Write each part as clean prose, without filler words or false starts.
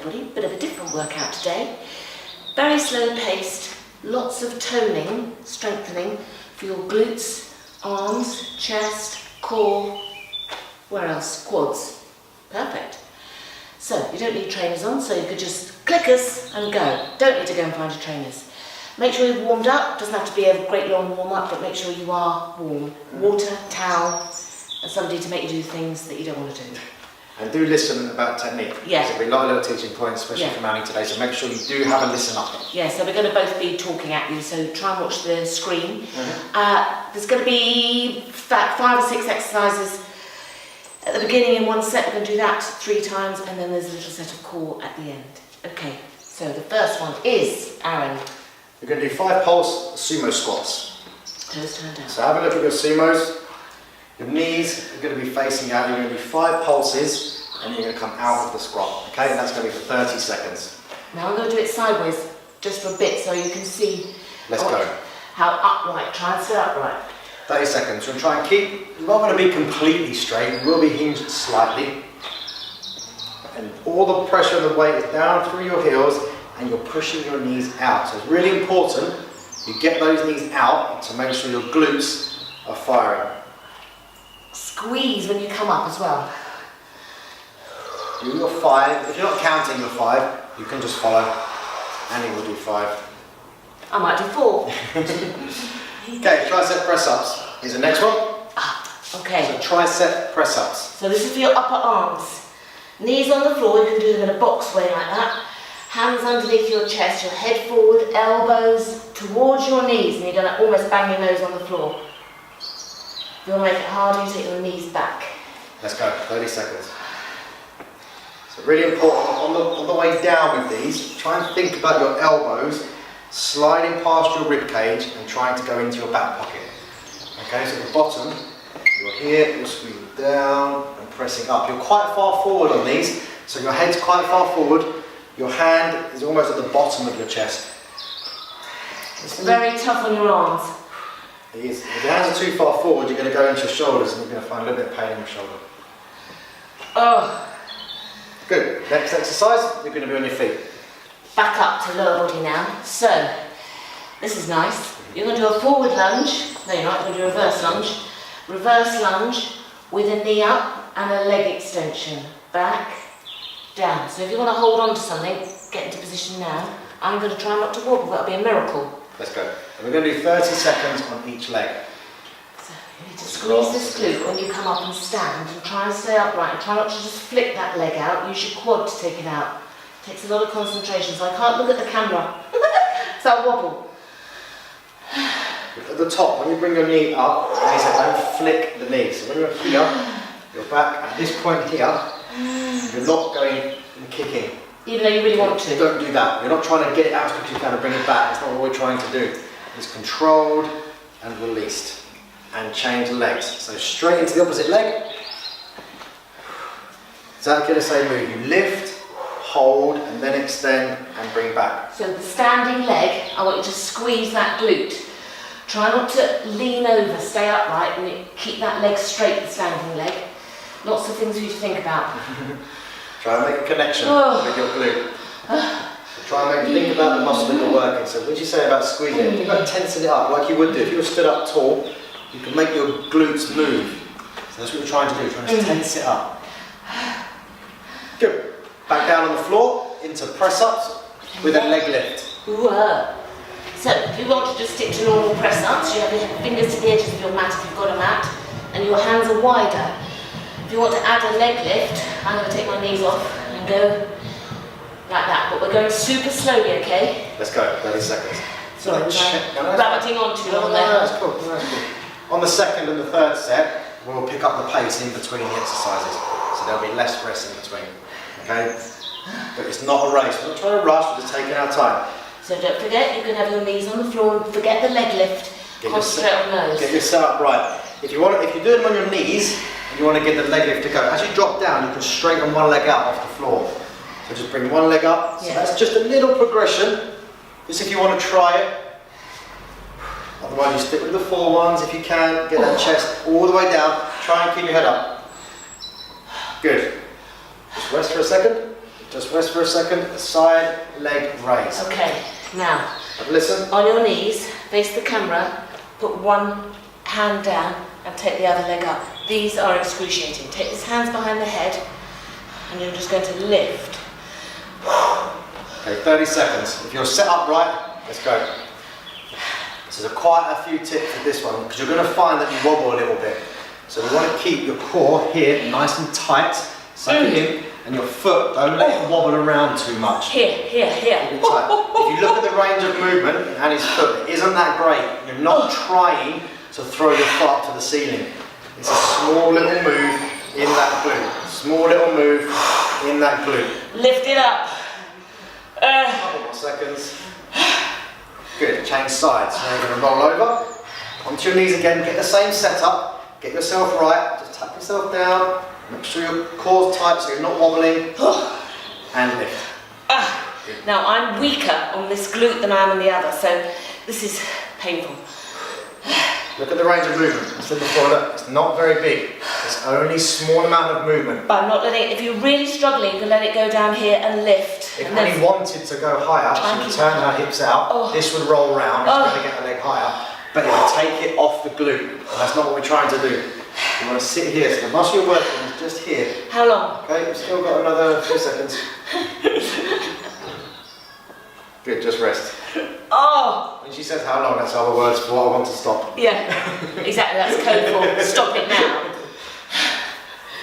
everybody. Bit of a different workout today. Very slow paced, lots of toning, strengthening for your glutes, arms, chest, core, where else? Quads. Perfect. So you don't need trainers on, so you could just click us and go. Don't need to go and find your trainers. Make sure you've warmed up. Doesn't have to be a great long warm up, but make sure you are warm. Water, towel, and somebody to make you do things that you don't want to do. And do listen about technique. Yeah. There's a lot of little teaching points, especially from Annie today, so make sure you do have a listen up. Yeah, so we're going to both be talking at you, so try and watch the screen. There's going to be 5 or 6 exercises at the beginning in one set. We're going to do that 3 times, and then there's a little set of core at the end. Okay, so the first one is, Aaron. We're going to do 5 pulse sumo squats. Toes turned down. So have a look at your sumos. Your knees are going to be facing out. You're going to do 5 pulses and you're going to come out of the squat. Okay, and that's going to be for 30 seconds. Now I'm going to do it sideways just for a bit so you can see how upright. Try and stay upright. 30 seconds. We're going to try and keep, you're not going to be completely straight, you will be hinged slightly. And all the pressure of the weight is down through your heels and you're pushing your knees out. So it's really important you get those knees out to make sure your glutes are firing. Squeeze when you come up as well. Do your 5. If you're not counting your 5, you can just follow. Annie will do 5. I might do 4. Okay, tricep press-ups. Here's the next one. Okay. So tricep press-ups. So this is for your upper arms. Knees on the floor, you can do them in a box way like that. Hands underneath your chest, your head forward, elbows towards your knees, and you're going to almost bang your nose on the floor. If you want to make it harder, you take your knees back. Let's go, 30 seconds. So really important, on the way down with these, try and think about your elbows sliding past your rib cage and trying to go into your back pocket. Okay, so at the bottom, you're here, you're squeezing down and pressing up. You're quite far forward on these, so your head's quite far forward, your hand is almost at the bottom of your chest. It's very tough on your arms. It is. If your hands are too far forward, you're going to go into your shoulders and you're going to find a little bit of pain in your shoulder. Oh. Good. Next exercise, you're going to be on your feet. Back up to lower body now. So, this is nice. You're going to do a forward lunge. No, you're not. You're going to do a reverse lunge. Reverse lunge with a knee up and a leg extension. Back, down. So if you want to hold on to something, get into position now. I'm going to try not to wobble. That'll be a miracle. Let's go. And we're going to do 30 seconds on each leg. So you need to squeeze this glute when you come up and stand and try and stay upright and try not to just flick that leg out. Use your quad to take it out. It takes a lot of concentration, so I can't look at the camera. So I'll wobble. At the top, when you bring your knee up, as I said, don't flick the knee. So when you're here, you're back at this point here, you're not going and kicking. Even though you really want to. Don't do that. You're not trying to get it out as quick as you can and bring it back. That's not what we're trying to do. It's controlled and released. And change the legs. So straight into the opposite leg. Exactly the same move. You lift, hold, and then extend and bring back. So the standing leg, I want you to squeeze that glute. Try not to lean over, stay upright, and keep that leg straight, the standing leg. Lots of things for you to think about. Try and make a connection with your glute. So try and think about the muscle that you're working. So what did you say about squeezing it? Think about tensing it up like you would do. If you were stood up tall, you can make your glutes move. So that's what we're trying to do, trying to tense it up. Good. Back down on the floor into press-ups with a leg lift. So if you want to just stick to normal press-ups, you have your fingers to the edges of your mat if you've got a mat, and your hands are wider. If you want to add a leg lift, I'm going to take my knees off and go like that, but we're going super slowly, okay? Let's go, 30 seconds. Sorry, rabbiting on too long there. No, that's cool, that's cool. On the second and the third set, we'll pick up the pace in between the exercises, so there'll be less rest in between, okay? But it's not a race, we're not trying to rush, we're just taking our time. So don't forget, you can have your knees on the floor and forget the leg lift, concentrate on those. Get your setup right. If you do them on your knees, and you want to get the leg lift to go, as you drop down, you can straighten one leg out off the floor. So just bring one leg up, so that's just a little progression, just if you want to try it. Otherwise you stick with the 4 ones if you can, get that chest all the way down, try and keep your head up. Good. Just rest for a second, Just rest for a second. Side leg raise. Okay, now, Listen. on your knees, face the camera, put one hand down and take the other leg up. These are excruciating. Take these hands behind the head and you're just going to lift. Okay, 30 seconds. If you're set up right, let's go. So there's quite a few tips with this one because you're going to find that you wobble a little bit. So we want to keep your core here nice and tight, suck it in, and your foot, don't let it wobble around too much. Here. Keep it tight. If you look at the range of movement in Annie's foot, it isn't that great. You're not trying to throw your foot up to the ceiling. It's a small little move in that glute. Small little move in that glute. Lift it up. Couple more seconds. Good, change sides. Now you're going to roll over, onto your knees again, get the same setup, get yourself right, just tap yourself down, make sure your core's tight so you're not wobbling, and lift. Now I'm weaker on this glute than I am on the other, so this is painful. Look at the range of movement. I said before, look, it's not very big. It's only a small amount of movement. But I'm not letting it, if you're really struggling, you can let it go down here and lift. If Annie wanted to go higher, she would turn her hips out, this would roll round, it's going to get the leg higher, but it would take it off the glute, and that's not what we're trying to do. You want to sit here, so the muscle you're working is just here. How long? Okay, we've still got another few seconds. Good, just rest. Oh! When she says how long, that's other words for what I want to stop. Yeah, exactly, that's code for stop it now.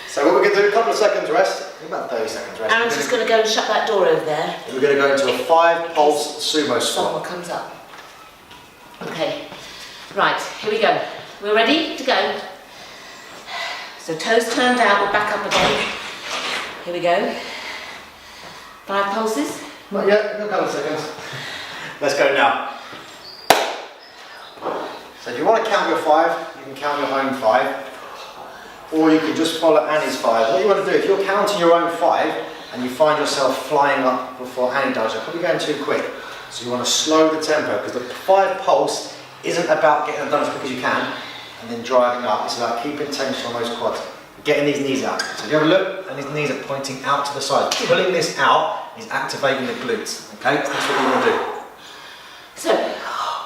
So what we're going to do, a couple of seconds rest, about 30 seconds rest. Aaron's just going to go and shut that door over there. We're going to go into a 5 pulse sumo squat. Someone comes up. Okay, right, here we go. We're ready to go. So toes turned out, we're back up again. Here we go. 5 pulses. Not yet, a couple of seconds. Let's go now. So if you want to count your 5, you can count your own 5. Or you can just follow Annie's 5. What you want to do, if you're counting your own 5 and you find yourself flying up before Annie does, you're probably going too quick. So you want to slow the tempo because the 5 pulse isn't about getting them done as quick as you can and then driving up. It's about keeping tension on those quads, getting these knees out. So if you have a look, and his knees are pointing out to the side. Pulling this out is activating the glutes. Okay, so that's what you want to do. So,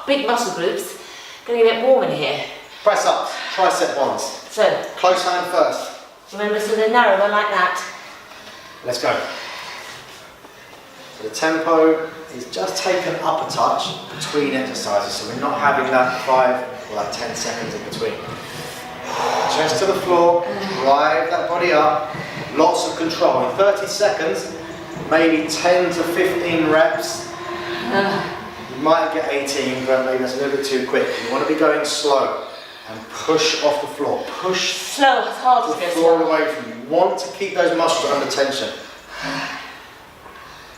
big muscle groups. Going to get warm in here. Press ups, tricep ones. So, Close hand first. remember, so they're narrower like that. Let's go. So the tempo is just taken up a touch between exercises, so we're not having that 5 or that 10 seconds in between. Chest to the floor, drive that body up, lots of control. In 30 seconds, maybe 10 to 15 reps. You might get 18, but maybe that's a little bit too quick. You want to be going slow and push off the floor. Push Slow, it's hard the to go floor slow. away from you. You want to keep those muscles under tension.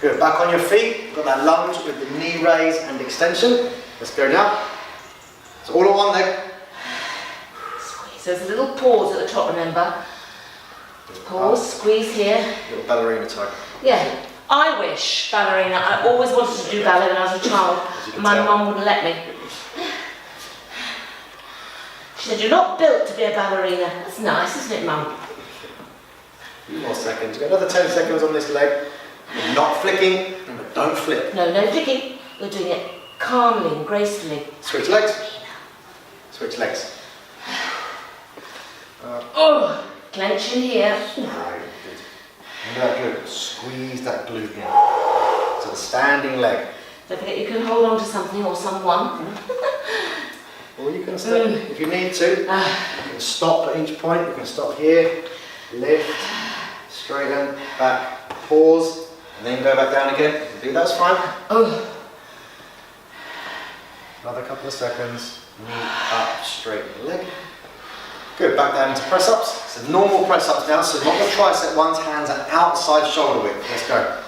Good, back on your feet. Got that lunge with the knee raise and extension. Let's go now. So all on one leg. Squeeze. There's a little pause at the top, remember? Pause, squeeze here. Little ballerina type. Yeah. I wish ballerina. I always wanted to do ballet when I was a child. My mum wouldn't let me. She said, "You're not built to be a ballerina." That's nice, isn't it, Mum? A few more seconds. You've got another 10 seconds on this leg. You're not flicking, but don't flip. No, no flicking. We're doing it calmly and gracefully. Switch legs. Switch legs. Oh, clench in here. Right, good. Remember that glute. Squeeze that glute in. So the standing leg. Don't forget you can hold on to something or someone. Or you can stop if you need to. You can stop at each point. You can stop here, lift, straighten, back, pause, and then go back down again. If you do that's fine. Oh. Another couple of seconds. Knee up, straighten the leg. Good, back down into press ups. So normal press ups now, so not the tricep ones, hands are outside shoulder width. Let's go.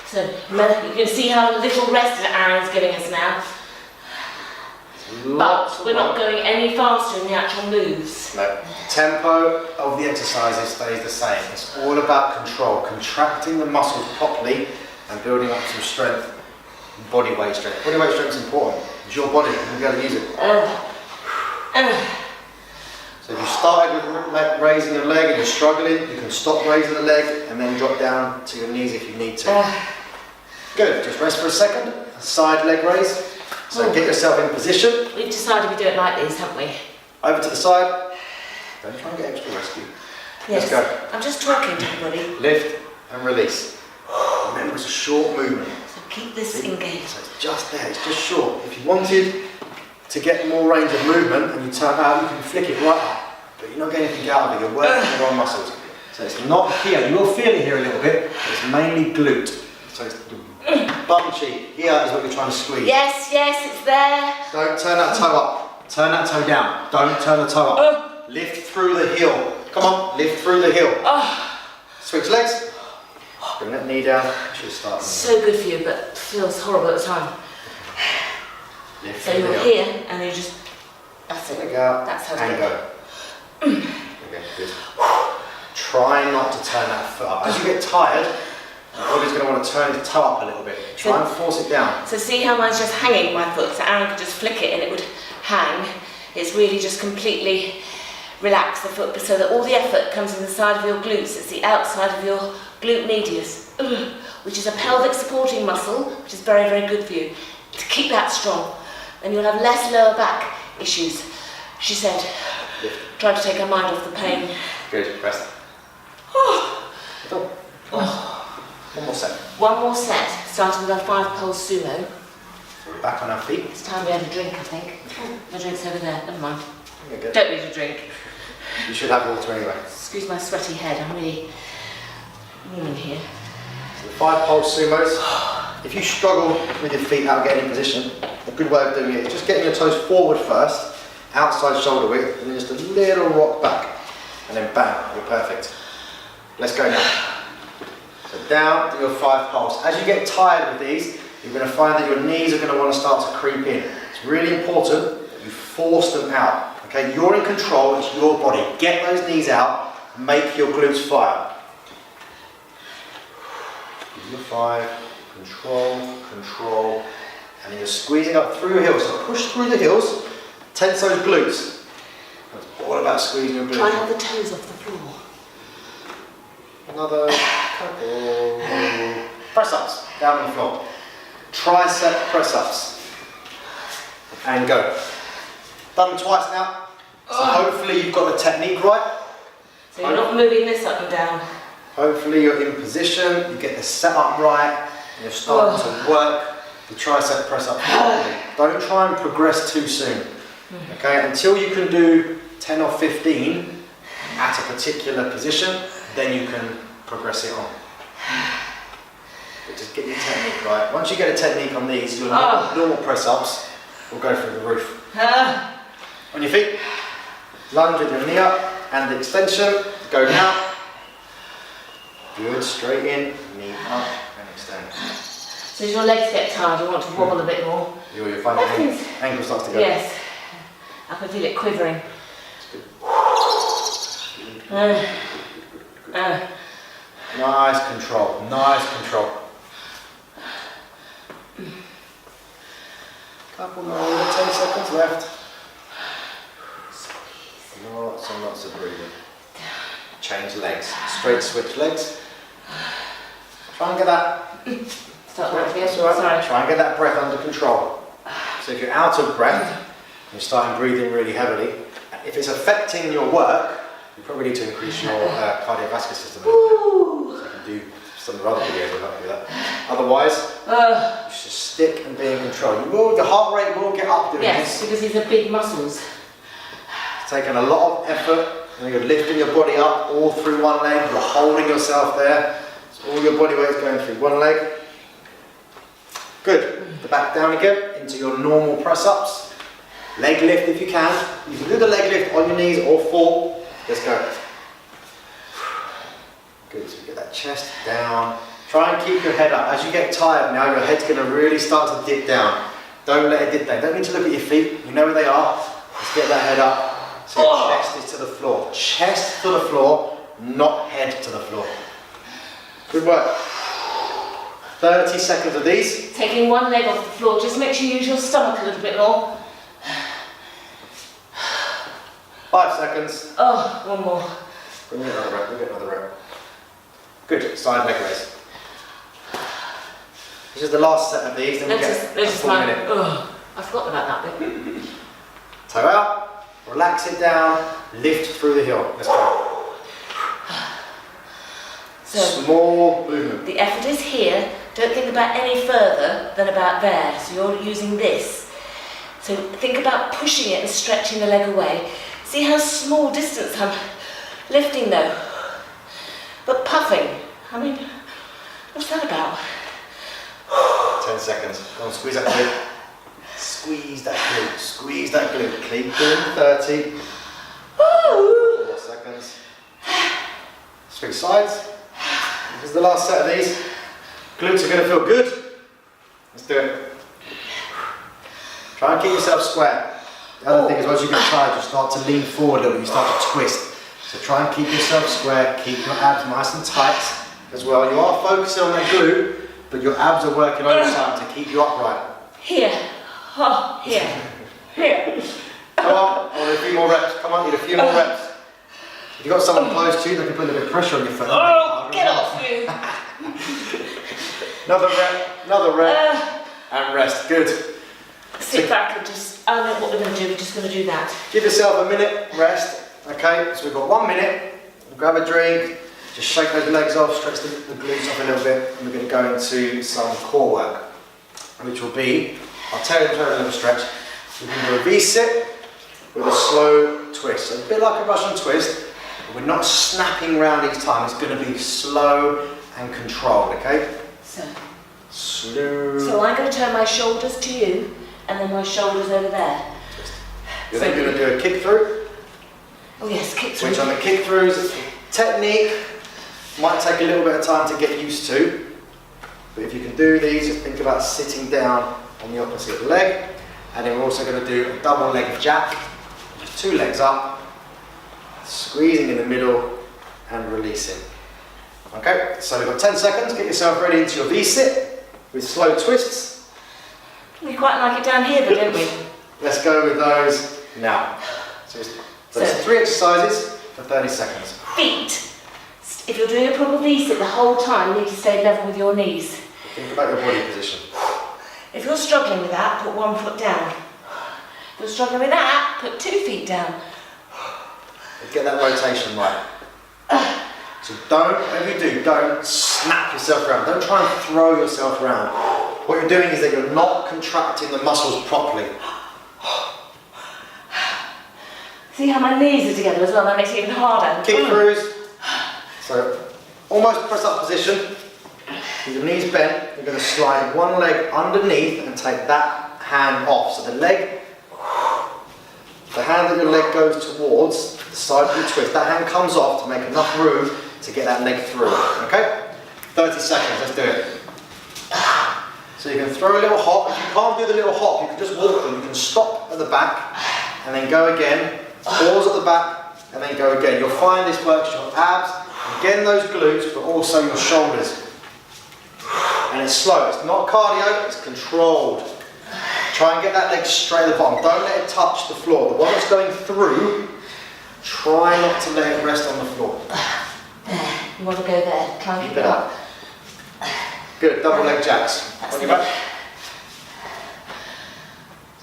So you can see how little rest Aaron's giving us now. But we're not going any faster in the actual moves. No. Tempo of the exercises stays the same. It's all about control, contracting the muscles properly and building up some strength, body weight strength. Body weight strength is important. It's your body, you'll be able to use it. So if you started with raising your leg and you're struggling, you can stop raising the leg and then drop down to your knees if you need to. Good, just rest for a second. Side leg raise. So get yourself in position. We've decided we do it like this, haven't we? Over to the side. Don't try and get extra rescue. Yes. Let's go. I'm just talking to everybody. Lift and release. Remember, it's a short movement. So keep this engaged. So it's just there, it's just short. If you wanted to get more range of movement and you turn out, you can flick it right up. But you're not getting anything out of it, you're working the wrong muscles. So it's not here, you will feel it here a little bit, but it's mainly glute. So it's bum cheek. Here is what you're trying to squeeze. Yes, it's there. Don't turn that toe up. Turn that toe down. Don't turn the toe up. Lift through the heel. Come on, lift through the heel. Switch legs. Bring that knee down. Should start. So good for you, but feels horrible at the time. Lift So you're here and you just, that's it. Leg out. That's how to and do go. Okay, good. Try not to turn that foot up. As you get tired, your body's going to want to turn his toe up a little bit. Try and force it down. So see how mine's just hanging my foot, so Aaron could just flick it and it would hang. It's really just completely relax the foot so that all the effort comes in the side of your glutes. It's the outside of your glute medius, which is a pelvic supporting muscle, which is very, very good for you. To keep that strong, and you'll have less lower back issues. She said, trying to take her mind off the pain. Good, rest. One more set. One more set, starting with our 5-pole sumo. So we're back on our feet. It's time we had a drink, I think. My drink's over there, never mind. Okay, good. Don't need a drink. You should have water anyway. Excuse my sweaty head, I'm really warm here. So the 5-pole sumos. If you struggle with your feet out getting in position, a good way of doing it is just getting your toes forward first, outside shoulder width, and then just a little rock back, and then bang, you're perfect. Let's go now. So down to your 5 poles. As you get tired with these, you're going to find that your knees are going to want to start to creep in. It's really important that you force them out. Okay, you're in control, it's your body. Get those knees out, make your glutes fire. Your 5, control, and then you're squeezing up through your heels. So push through the heels, tense those glutes. It's all about squeezing your glutes. Try and have the toes off the floor. Another couple. Press-ups, down on the floor. Tricep press-ups. And go. Done them twice now. So hopefully you've got the technique right. So you're not moving this up and down. Hopefully you're in position, you get the setup right, and you're starting to work the tricep press-up properly. Don't try and progress too soon. Okay, until you can do 10 or 15 at a particular position, then you can progress it on. But just get your technique right. Once you get a technique on these, your normal press-ups will go through the roof. On your feet, lunge with your knee up and the extension. Go now. Good, straight in, knee up and extend. So as your legs get tired, you want to wobble a bit more. You'll find the ankle starts to go. Yes, I can feel it quivering. Nice control, nice control. Couple more, 10 seconds left. Lots and lots of breathing. Change legs, straight switch legs. Try and get that. Start right here. Sorry. Try and get that breath under control. So if you're out of breath, you're starting breathing really heavily. If it's affecting your work, you probably need to increase your cardiovascular system. So you can do some other videos that help you with that. Otherwise, you should stick and be in control. Your heart rate will get up doing this. Yes, because these are big muscles. It's taking a lot of effort. And you're lifting your body up all through one leg. You're holding yourself there. So all your body weight is going through one leg. Good. The back down again into your normal press-ups. Leg lift if you can. You can do the leg lift on your knees or fall. Let's go. Good. So you get that chest down. Try and keep your head up. As you get tired now, your head's going to really start to dip down. Don't let it dip down. Don't need to look at your feet. You know where they are. Let's get that head up. So your chest is to the floor. Chest to the floor, not head to the floor. Good work. 30 seconds of these. Taking one leg off the floor, just make sure you use your stomach a little bit more. 5 seconds. Oh, one more. We'll get another rep, we'll get another rep. Good, side leg raise. This is the last set of these, then we'll get a full minute. Oh, I forgot about that bit. Toe out, relax it down, lift through the heel. Let's go. So, small movement. the effort is here. Don't think about any further than about there. So you're using this. So think about pushing it and stretching the leg away. See how small distance I'm lifting though. But puffing. I mean, what's that about? 10 seconds. Go on, squeeze that glute. Squeeze that glute. Squeeze that glute. Keep doing 30. 4 seconds. Switch sides. This is the last set of these. Glutes are going to feel good. Let's do it. Try and keep yourself square. The other thing is, once you get tired, you start to lean forward a little bit, you start to twist. So try and keep yourself square, keep your abs nice and tight as well. You are focusing on that glute, but your abs are working overtime to keep you upright. Here. Oh, here. Here. Come on, I want a few more reps. Come on, need a few more reps. If you've got someone close to you, they can put a little bit of pressure on your foot. Oh, get off you. Another rep, and rest. Good. Sit back and just, I don't know what we're going to do, we're just going to do that. Give yourself a minute rest. Okay, so we've got 1 minute. Grab a drink, just shake those legs off, stretch the glutes off a little bit, and we're going to go into some core work, which will be, I'll tell you a little stretch. We can do a V-sit with a slow twist. So a bit like a Russian twist, but we're not snapping round each time. It's going to be slow and controlled, okay? So slow. So I'm going to turn my shoulders to you, and then my shoulders over there. You're then going to do a kick through. Oh yes, kick through. Which on the kick throughs, technique might take a little bit of time to get used to. But if you can do these, just think about sitting down on the opposite leg. And then we're also going to do a double leg jack. Just 2 legs up, squeezing in the middle and releasing. Okay, so we've got 10 seconds. Get yourself ready into your V-sit with slow twists. We quite like it down here, but don't we? Let's go with those now. So it's 3 exercises for 30 seconds. Feet. If you're doing a proper V-sit the whole time, you need to stay level with your knees. Think about your body position. If you're struggling with that, put 1 foot down. If you're struggling with that, put 2 feet down. Get that rotation right. So whatever you do, don't snap yourself around. Don't try and throw yourself around. What you're doing is that you're not contracting the muscles properly. See how my knees are together as well? That makes it even harder. Kick throughs. So almost press up position. With your knees bent, you're going to slide 1 leg underneath and take that hand off. So the hand that your leg goes towards, the side of your twist, that hand comes off to make enough room to get that leg through. Okay? 30 seconds, let's do it. So you can throw a little hop. If you can't do the little hop, you can just walk them. You can stop at the back and then go again. Pause at the back and then go again. You'll find this works your abs, again those glutes, but also your shoulders. And it's slow. It's not cardio, it's controlled. Try and get that leg straight at the bottom. Don't let it touch the floor. The one that's going through, try not to let it rest on the floor. There. You want to go there. Try and keep it up. Good. Double leg jacks. That's On your back.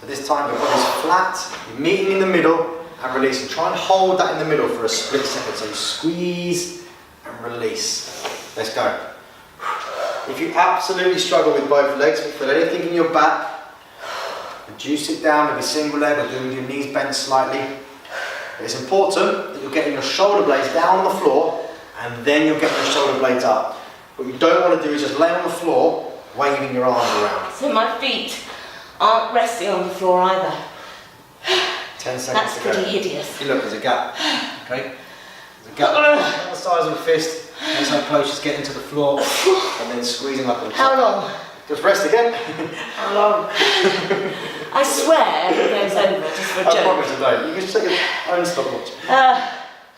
So this time your body's flat. You're meeting in the middle and releasing. Try and hold that in the middle for a split second. So you squeeze and release. Let's go. If you absolutely struggle with both legs, if you feel anything in your back, reduce it down with a single leg or doing your knees bent slightly. But it's important that you're getting your shoulder blades down on the floor and then you're getting your shoulder blades up. What you don't want to do is just lay on the floor waving your arms around. So my feet aren't resting on the floor either. 10 seconds That's to go. pretty hideous. You look, there's a gap. Okay? There's a gap about the size of a fist. That's how close she's getting to the floor and then squeezing up on the top. How long? Just rest again. How long? I swear it goes over just for a I joke. promise you don't. You can just take your own stopwatch.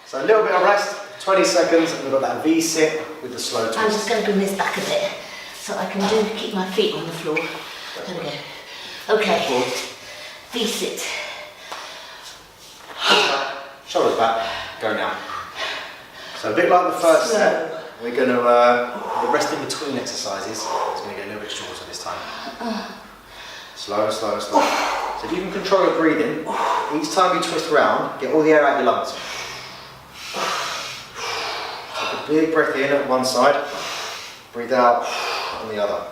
So a little bit of rest, 20 seconds, and we've got that V-sit with the slow twist. I'm just going to bring this back a bit so I can keep my feet on the floor. There we go. Okay. V-sit. shoulders back, go now. So a bit like the first set, we're going to, the rest in between exercises, it's going to get a little bit shorter this time. Slow, slow, slow. So if you can control your breathing, each time you twist around, get all the air out of your lungs. Take a big breath in at one side, breathe out on the other.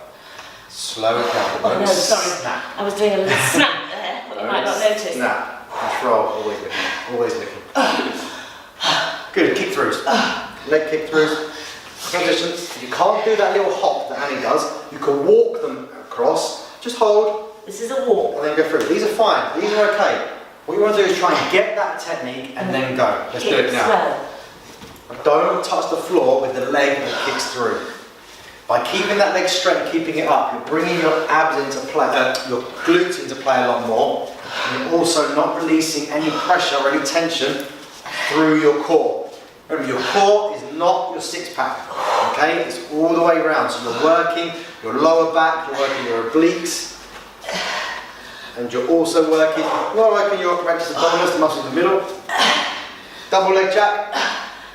Slow it down. Oh no, sorry. I was doing a little snap there, but you might not notice. Snap. Control, always looking. Always looking. Good, kick throughs. Leg kick throughs. Transitions. If you can't do that little hop that Annie does, you can walk them across. Just hold. This is a walk. And then go through. These are fine. These are okay. What you want to do is try and get that technique and then go. Let's do it now. Don't touch the floor with the leg that kicks through. By keeping that leg straight and keeping it up, you're bringing your abs into play, your glutes into play a lot more. And you're also not releasing any pressure or any tension through your core. Remember, your core is not your six pack, okay? It's all the way around. So you're working your lower back, you're working your obliques, and you're also working your rectus abdominis, the muscles in the middle. Double leg jack.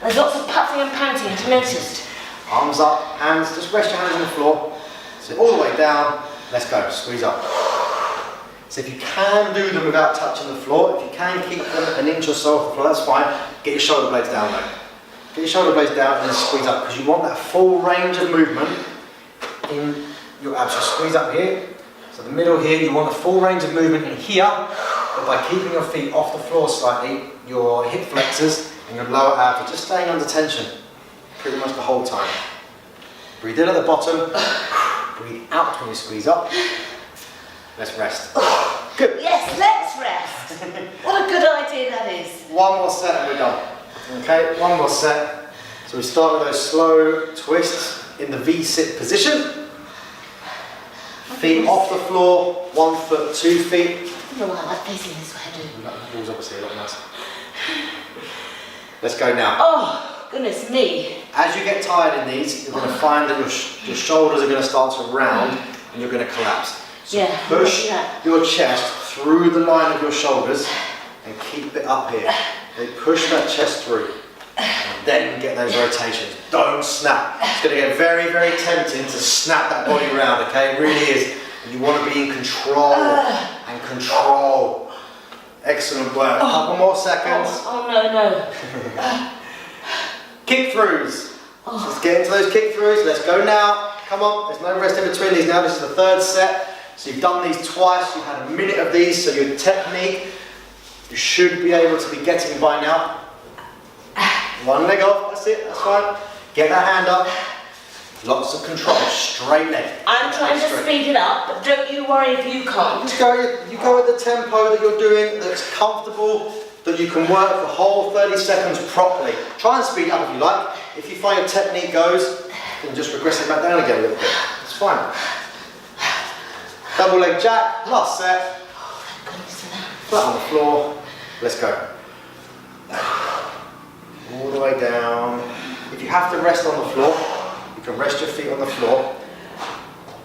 There's lots of puffing and panting, have you noticed? Arms up, hands, just rest your hands on the floor. So all the way down, let's go, squeeze up. So if you can do them without touching the floor, if you can keep them an inch or so off the floor, that's fine. Get your shoulder blades down though. Get your shoulder blades down and then squeeze up, because you want that full range of movement in your abs. So squeeze up here. So the middle here, you want the full range of movement in here, but by keeping your feet off the floor slightly, your hip flexors and your lower abs are just staying under tension pretty much the whole time. Breathe in at the bottom, breathe out when you squeeze up. Let's rest. Good. Yes, let's rest. What a good idea that is. One more set and we're done. Okay, one more set. So we start with those slow twists in the V-sit position. Feet off the floor, 1 foot, 2 feet. I don't know why I like facing this way, I do. That wall's obviously a lot nicer. Let's go now. Oh, goodness me. As you get tired in these, you're going to find that your shoulders are going to start to round and you're going to collapse. So push your chest through the line of your shoulders and keep it up here. Okay, push that chest through and then get those rotations. Don't snap. It's going to get very, very tempting to snap that body around, okay? It really is. And you want to be in control and control. Excellent work. A couple more seconds. Oh no. Kick throughs. Let's get into those kick throughs. Let's go now. Come on. There's no rest in between these now. This is the third set. So you've done these twice. You've had a minute of these. So your technique, you should be able to be getting by now. One leg off. That's it. That's fine. Get that hand up. Lots of control. Straight leg. I'm trying to speed it up, but don't you worry if you can't. You go at the tempo that you're doing, that's comfortable, that you can work the whole 30 seconds properly. Try and speed up if you like. If you find your technique goes, then just regress it back down again a little bit. It's fine. Double leg jack, last set. Oh, thank goodness for that. Flat on the floor. Let's go. All the way down. If you have to rest on the floor, you can rest your feet on the floor.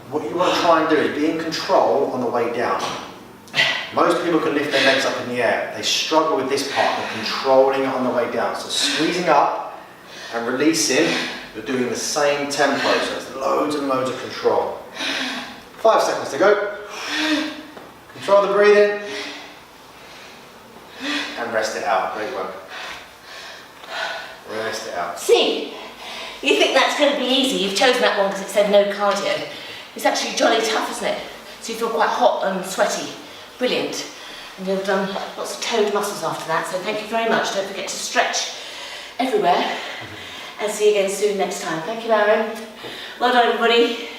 What you want to try and do is be in control on the way down. Most people can lift their legs up in the air. They struggle with this part of controlling it on the way down. So squeezing up and releasing, you're doing the same tempo. So it's loads and loads of control. 5 seconds to go. Control the breathing. And rest it out. Great work. Rest it out. See, you think that's going to be easy. You've chosen that one because it said no cardio. It's actually jolly tough, isn't it? So you feel quite hot and sweaty. Brilliant. And you've done lots of toned muscles after that, so thank you very much. Don't forget to stretch everywhere. And see you again soon next time. Thank you, Aaron. Well done, everybody.